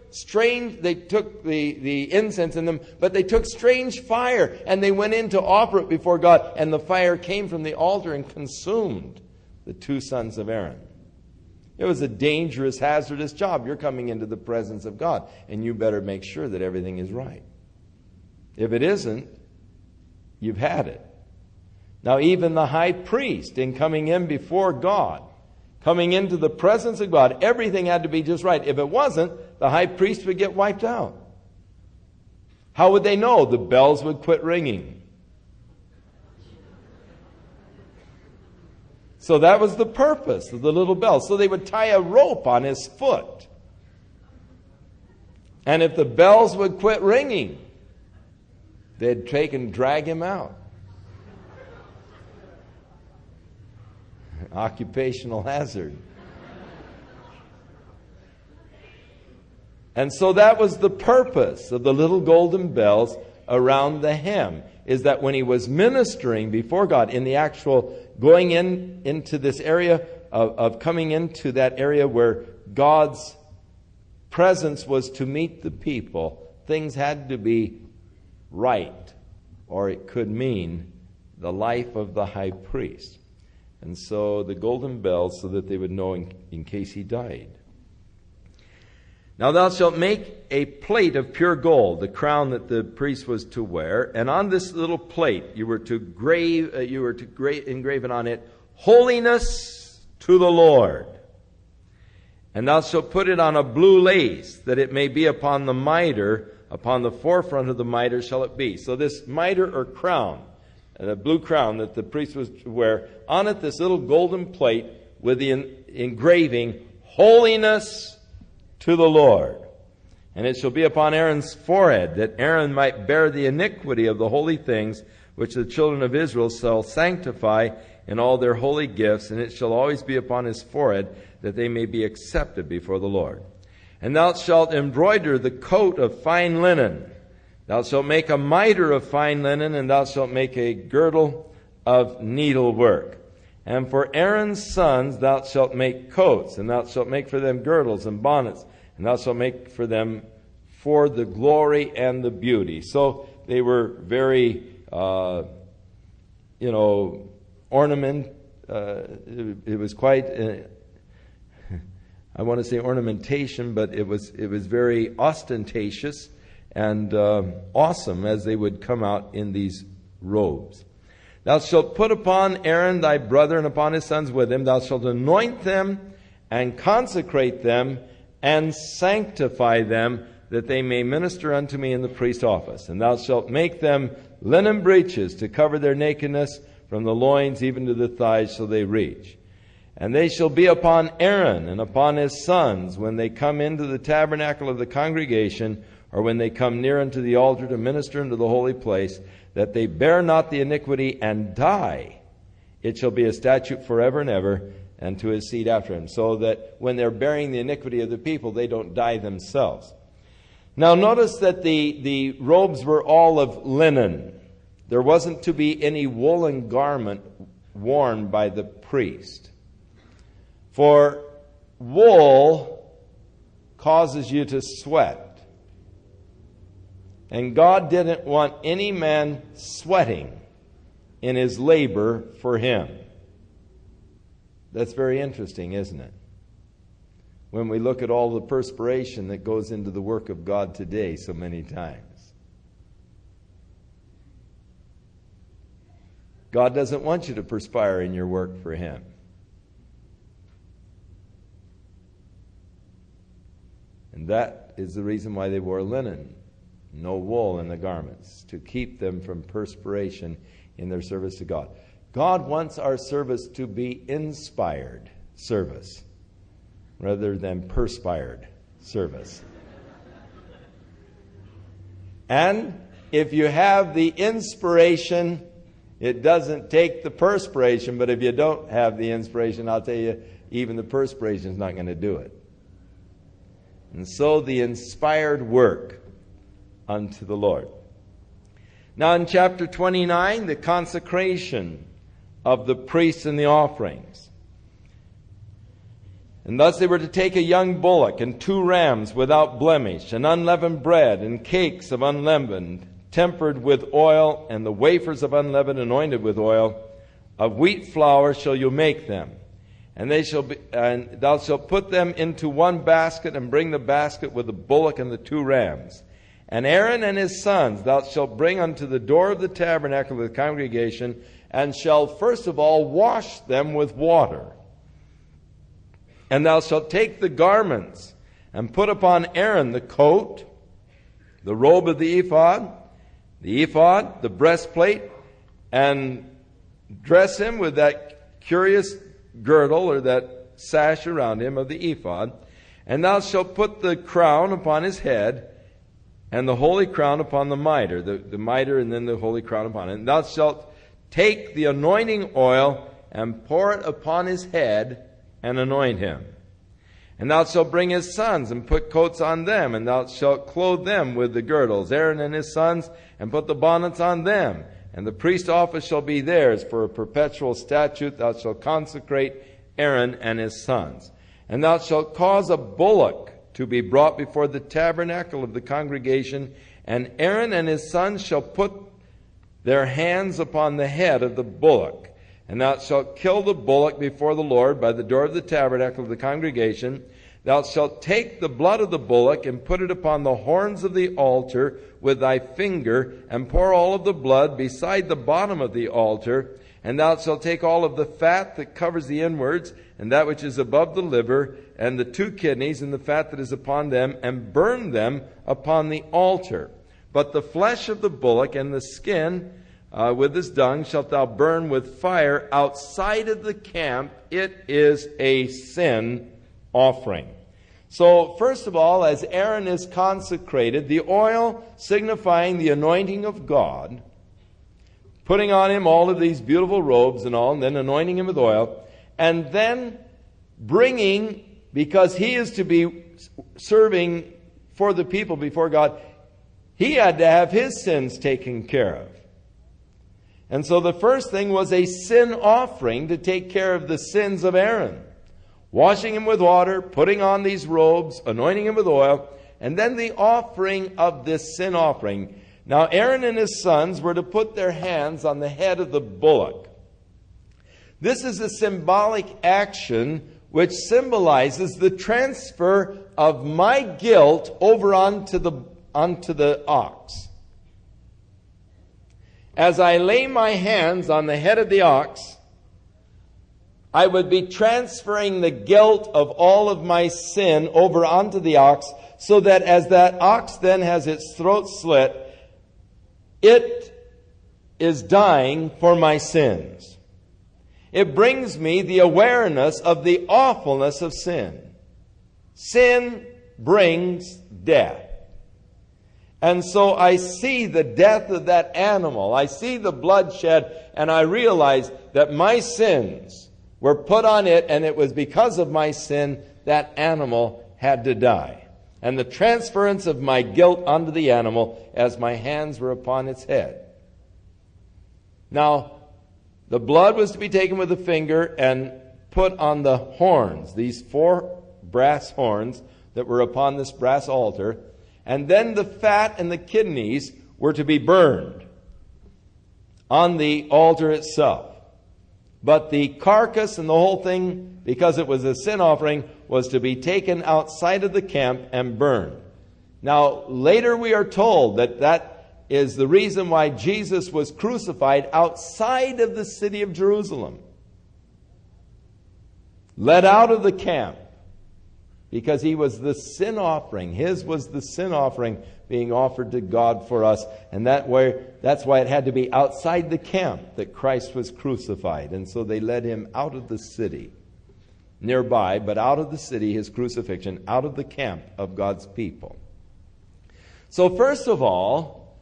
the incense in them, but they took strange fire, and they went in to offer it before God, and the fire came from the altar and consumed the two sons of Aaron. It was a dangerous, hazardous job. You're coming into the presence of God, and you better make sure that everything is right. If it isn't, you've had it. Now, even the high priest, in coming in before God, coming into the presence of God, everything had to be just right. If it wasn't, the high priest would get wiped out. How would they know? The bells would quit ringing. So that was the purpose of the little bells. So they would tie a rope on his foot. And if the bells would quit ringing, they'd take and drag him out. Occupational hazard. And so that was the purpose of the little golden bells around the hem, is that when he was ministering before God, in the actual going into this area of coming into that area where God's presence was to meet the people, things had to be right, or it could mean the life of the high priest. And so the golden bells, so that they would know in case he died. Now thou shalt make a plate of pure gold, the crown that the priest was to wear, and on this little plate you were to engraven on it, holiness to the Lord. And thou shalt put it on a blue lace, that it may be upon the mitre, upon the forefront of the mitre shall it be. So this mitre or crown, the blue crown that the priest was to wear, on it this little golden plate with the engraving, holiness to the Lord. And it shall be upon Aaron's forehead, that Aaron might bear the iniquity of the holy things which the children of Israel shall sanctify in all their holy gifts, and it shall always be upon his forehead, that they may be accepted before the Lord. And thou shalt embroider the coat of fine linen. Thou shalt make a mitre of fine linen, and thou shalt make a girdle of needlework. And for Aaron's sons thou shalt make coats, and thou shalt make for them girdles and bonnets, and thou shalt make for them for the glory and the beauty. So they were very, ornament. It was quite I want to say ornamentation, but it was very ostentatious and awesome as they would come out in these robes. Thou shalt put upon Aaron thy brother and upon his sons with him. Thou shalt anoint them and consecrate them and sanctify them, that they may minister unto me in the priest's office. And thou shalt make them linen breeches to cover their nakedness from the loins even to the thighs shall they reach. And they shall be upon Aaron and upon his sons when they come into the tabernacle of the congregation, or when they come near unto the altar to minister unto the holy place, that they bear not the iniquity and die. It shall be a statute forever and ever, and to his seed after him. So that when they're bearing the iniquity of the people, they don't die themselves. Now notice that the robes were all of linen. There wasn't to be any woolen garment worn by the priest. For wool causes you to sweat. And God didn't want any man sweating in his labor for him. That's very interesting, isn't it? When we look at all the perspiration that goes into the work of God today so many times. God doesn't want you to perspire in your work for him. And that is the reason why they wore linen, no wool in the garments, to keep them from perspiration in their service to God. God wants our service to be inspired service rather than perspired service. And if you have the inspiration, it doesn't take the perspiration, but if you don't have the inspiration, I'll tell you, even the perspiration is not going to do it. And so the inspired work unto the Lord. Now in chapter 29, the consecration of the priests and the offerings. And thus they were to take a young bullock and 2 rams without blemish, and unleavened bread, and cakes of unleavened, tempered with oil, and the wafers of unleavened anointed with oil. Of wheat flour shall you make them. And thou shalt put them into one basket, and bring the basket with the bullock and the 2 rams. And Aaron and his sons thou shalt bring unto the door of the tabernacle of the congregation, and shall first of all wash them with water. And thou shalt take the garments, and put upon Aaron the coat, the robe of the ephod, the breastplate, and dress him with that curious girdle or that sash around him of the ephod. And thou shalt put the crown upon his head, and the holy crown upon the mitre, the mitre and then the holy crown upon it. And thou shalt take the anointing oil and pour it upon his head and anoint him. And thou shalt bring his sons and put coats on them, and thou shalt clothe them with the girdles, Aaron and his sons, and put the bonnets on them. And the priest's office shall be theirs for a perpetual statute. Thou shalt consecrate Aaron and his sons. And thou shalt cause a bullock to be brought before the tabernacle of the congregation, and Aaron and his sons shall put their hands upon the head of the bullock. And thou shalt kill the bullock before the Lord by the door of the tabernacle of the congregation. Thou shalt take the blood of the bullock and put it upon the horns of the altar with thy finger, and pour all of the blood beside the bottom of the altar. And thou shalt take all of the fat that covers the inwards, and that which is above the liver, and the 2 kidneys, and the fat that is upon them, and burn them upon the altar. But the flesh of the bullock and the skin with his dung shalt thou burn with fire outside of the camp. It is a sin offering. So, first of all, as Aaron is consecrated, the oil signifying the anointing of God, putting on him all of these beautiful robes and all, and then anointing him with oil, and then bringing, because he is to be serving for the people before God, he had to have his sins taken care of. And so the first thing was a sin offering to take care of the sins of Aaron. Washing him with water, putting on these robes, anointing him with oil, and then the offering of this sin offering. Now Aaron and his sons were to put their hands on the head of the bullock. This is a symbolic action which symbolizes the transfer of my guilt over onto the ox. As I lay my hands on the head of the ox, I would be transferring the guilt of all of my sin over onto the ox, so that as that ox then has its throat slit, it is dying for my sins. It brings me the awareness of the awfulness of sin. Sin brings death. And so I see the death of that animal. I see the bloodshed, and I realize that my sins were put on it, and it was because of my sin that animal had to die. And the transference of my guilt onto the animal as my hands were upon its head. Now, the blood was to be taken with a finger and put on the horns, these 4 brass horns that were upon this brass altar. And then the fat and the kidneys were to be burned on the altar itself. But the carcass and the whole thing, because it was a sin offering, was to be taken outside of the camp and burned. Now, later we are told that that is the reason why Jesus was crucified outside of the city of Jerusalem. Led out of the camp. Because he was the sin offering. His was the sin offering being offered to God for us. And that's why it had to be outside the camp that Christ was crucified. And so they led him out of the city. Nearby, but out of the city, his crucifixion, out of the camp of God's people. So first of all,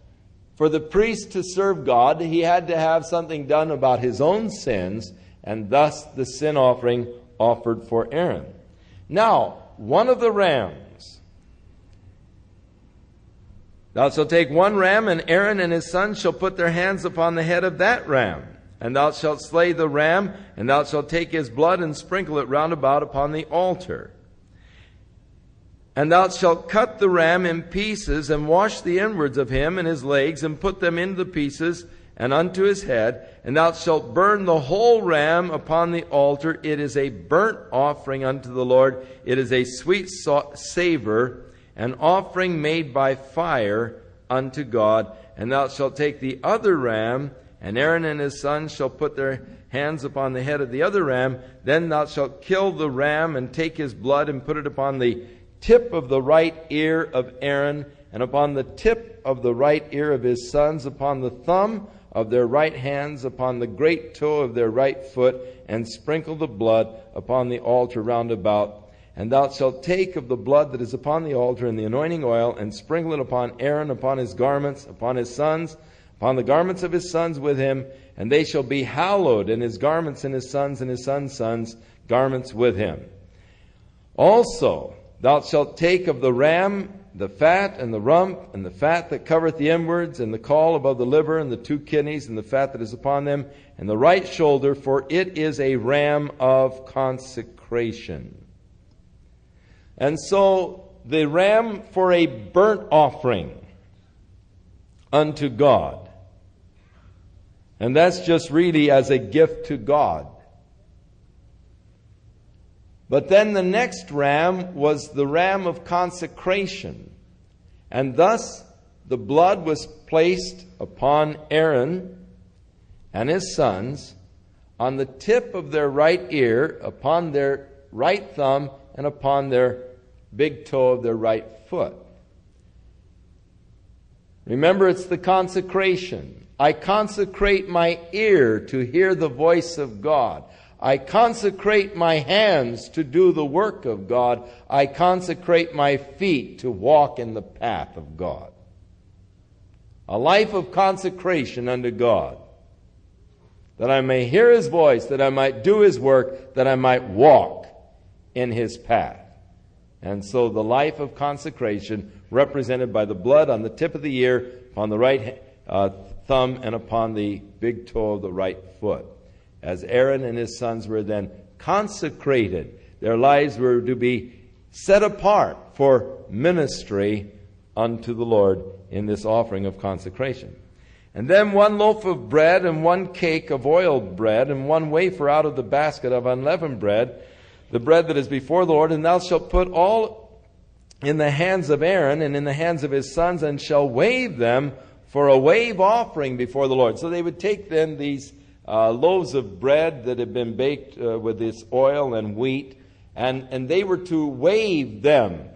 for the priest to serve God, he had to have something done about his own sins, and thus the sin offering offered for Aaron. Now, one of the rams. Thou shalt take one ram, and Aaron and his sons shall put their hands upon the head of that ram. And thou shalt slay the ram, and thou shalt take his blood and sprinkle it round about upon the altar. And thou shalt cut the ram in pieces, and wash the inwards of him and his legs, and put them into the pieces, and unto his head. And thou shalt burn the whole ram upon the altar. It is a burnt offering unto the Lord. It is a sweet savor, an offering made by fire unto God. And thou shalt take the other ram, and Aaron and his sons shall put their hands upon the head of the other ram. Then thou shalt kill the ram, and take his blood, and put it upon the tip of the right ear of Aaron, and upon the tip of the right ear of his sons, upon the thumb of their right hands, upon the great toe of their right foot, and sprinkle the blood upon the altar round about. And thou shalt take of the blood that is upon the altar and the anointing oil, and sprinkle it upon Aaron, upon his garments, upon his sons, upon the garments of his sons with him, and they shall be hallowed, and his garments and his sons' sons' garments with him. Also, thou shalt take of the ram the fat and the rump, and the fat that covereth the inwards, and the caul above the liver, and the 2 kidneys, and the fat that is upon them, and the right shoulder, for it is a ram of consecration. And so the ram for a burnt offering unto God. And that's just really as a gift to God. But then the next ram was the ram of consecration. And thus the blood was placed upon Aaron and his sons on the tip of their right ear, upon their right thumb, and upon their big toe of their right foot. Remember, it's the consecration. I consecrate my ear to hear the voice of God. I consecrate my hands to do the work of God. I consecrate my feet to walk in the path of God. A life of consecration unto God. That I may hear his voice, that I might do his work, that I might walk in his path. And so the life of consecration, represented by the blood on the tip of the ear, upon the right thumb, and upon the big toe of the right foot. As Aaron and his sons were then consecrated, their lives were to be set apart for ministry unto the Lord in this offering of consecration. And then 1 loaf of bread, and 1 cake of oiled bread, and 1 wafer out of the basket of unleavened bread. the bread that is before the Lord, and thou shalt put all in the hands of Aaron and in the hands of his sons, and shall wave them for a wave offering before the Lord. So they would take then these loaves of bread that had been baked with this oil and wheat, and they were to wave them.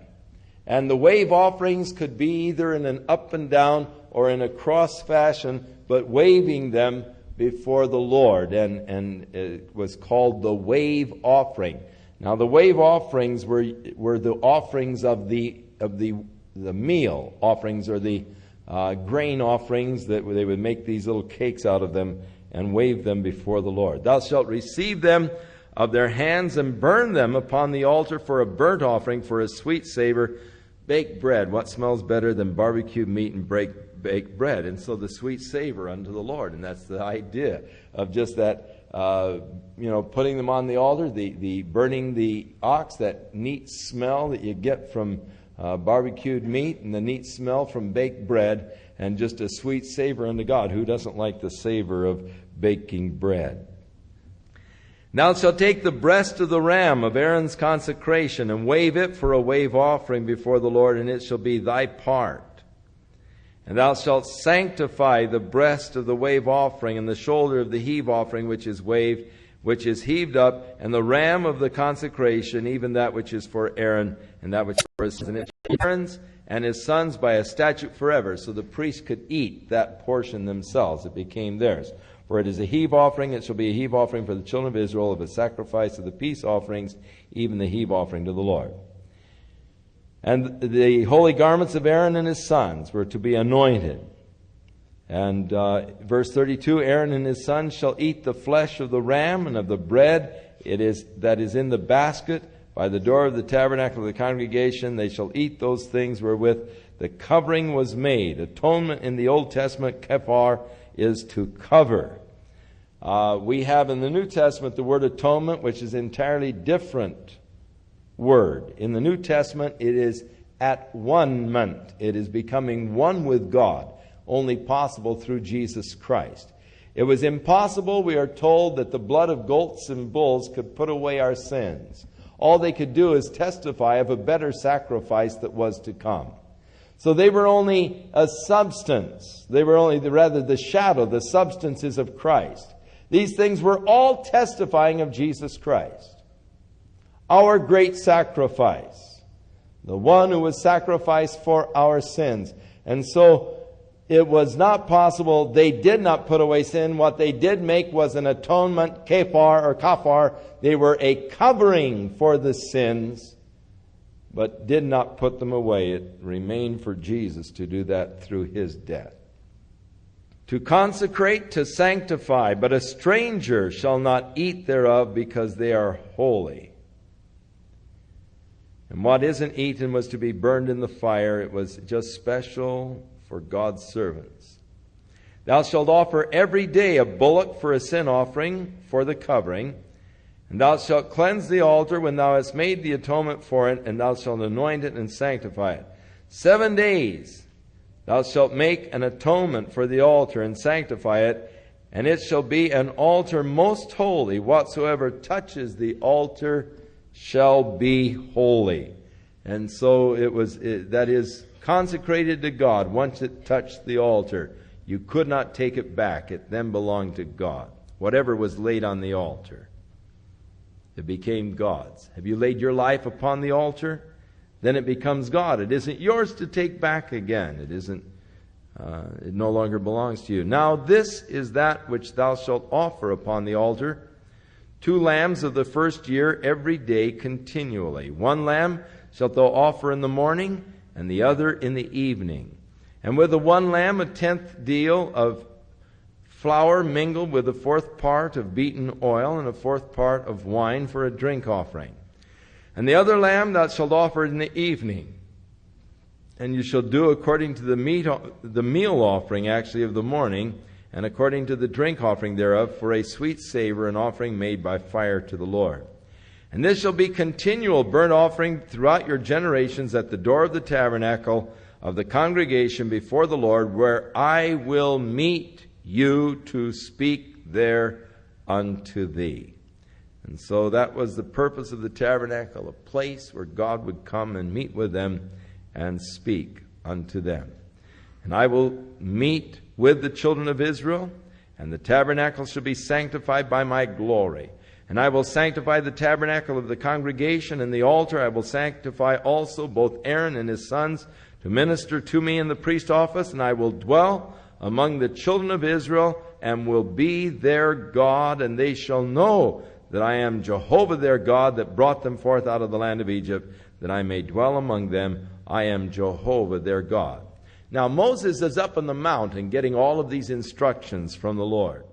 And the wave offerings could be either in an up and down or in a cross fashion, but waving them before the Lord, and it was called the wave offering. Now the wave offerings were the offerings of the meal offerings, or the grain offerings, that they would make these little cakes out of them and wave them before the Lord. Thou shalt receive them of their hands and burn them upon the altar for a burnt offering, for a sweet savor. Baked bread, what smells better than barbecued meat and baked bread? And so the sweet savor unto the Lord. And that's the idea of just that, putting them on the altar, the burning the ox, that neat smell that you get from barbecued meat, and the neat smell from baked bread, and just a sweet savor unto God. Who doesn't like the savor of baking bread? Thou shalt take the breast of the ram of Aaron's consecration, and wave it for a wave offering before the Lord, and it shall be thy part. And thou shalt sanctify the breast of the wave offering, and the shoulder of the heave offering which is waved, which is heaved up, and the ram of the consecration, even that which is for Aaron, and that which is for his sons. And it shall be Aaron's and his sons by a statute forever. So the priests could eat that portion themselves. It became theirs. For it is a heave offering, it shall be a heave offering for the children of Israel, of a sacrifice of the peace offerings, even the heave offering to the Lord. And the holy garments of Aaron and his sons were to be anointed. And verse 32, Aaron and his sons shall eat the flesh of the ram and of the bread that is in the basket by the door of the tabernacle of the congregation. They shall eat those things wherewith the covering was made. Atonement in the Old Testament, kephar, is to cover. We have in the New Testament the word atonement, which is an entirely different word. In the New Testament, it is at one-ment. It is becoming one with God, only possible through Jesus Christ. It was impossible, we are told, that the blood of goats and bulls could put away our sins. All they could do is testify of a better sacrifice that was to come. So they were only a substance. They were only, the shadow, the substances of Christ. These things were all testifying of Jesus Christ, our great sacrifice, the one who was sacrificed for our sins. And so it was not possible. They did not put away sin. What they did make was an atonement, kephar or kafar. They were a covering for the sins, but did not put them away. It remained for Jesus to do that through his death. To consecrate, to sanctify, but a stranger shall not eat thereof, because they are holy. And what isn't eaten was to be burned in the fire. It was just special for God's servants. Thou shalt offer every day a bullock for a sin offering for the covering. And thou shalt cleanse the altar when thou hast made the atonement for it, and thou shalt anoint it and sanctify it. 7 days thou shalt make an atonement for the altar and sanctify it, and it shall be an altar most holy. Whatsoever touches the altar shall be holy. And so that is consecrated to God. Once it touched the altar, you could not take it back. It then belonged to God. Whatever was laid on the altar, it became God's. Have you laid your life upon the altar? Then it becomes God. It isn't yours to take back again. It no longer belongs to you. Now this is that which thou shalt offer upon the altar: 2 lambs of the first year every day continually. 1 lamb shalt thou offer in the morning, and the other in the evening. And with the 1 lamb 1/10 deal of flour mingled with 1/4 part of beaten oil, and 1/4 part of wine for a drink offering. And the other lamb thou shalt offer in the evening. And you shall do according to the meal offering of the morning, and according to the drink offering thereof, for a sweet savor, an offering made by fire to the Lord. And this shall be continual burnt offering throughout your generations at the door of the tabernacle of the congregation before the Lord, where I will meet you to speak there unto thee. And so that was the purpose of the tabernacle, a place where God would come and meet with them and speak unto them. And I will meet with the children of Israel, and the tabernacle shall be sanctified by my glory. And I will sanctify the tabernacle of the congregation, and the altar I will sanctify also both Aaron and his sons to minister to me in the priest office, and I will dwell among the children of Israel, and will be their God, and they shall know that I am Jehovah their God, that brought them forth out of the land of Egypt, that I may dwell among them. I am Jehovah their God. Now Moses is up on the mountain getting all of these instructions from the Lord.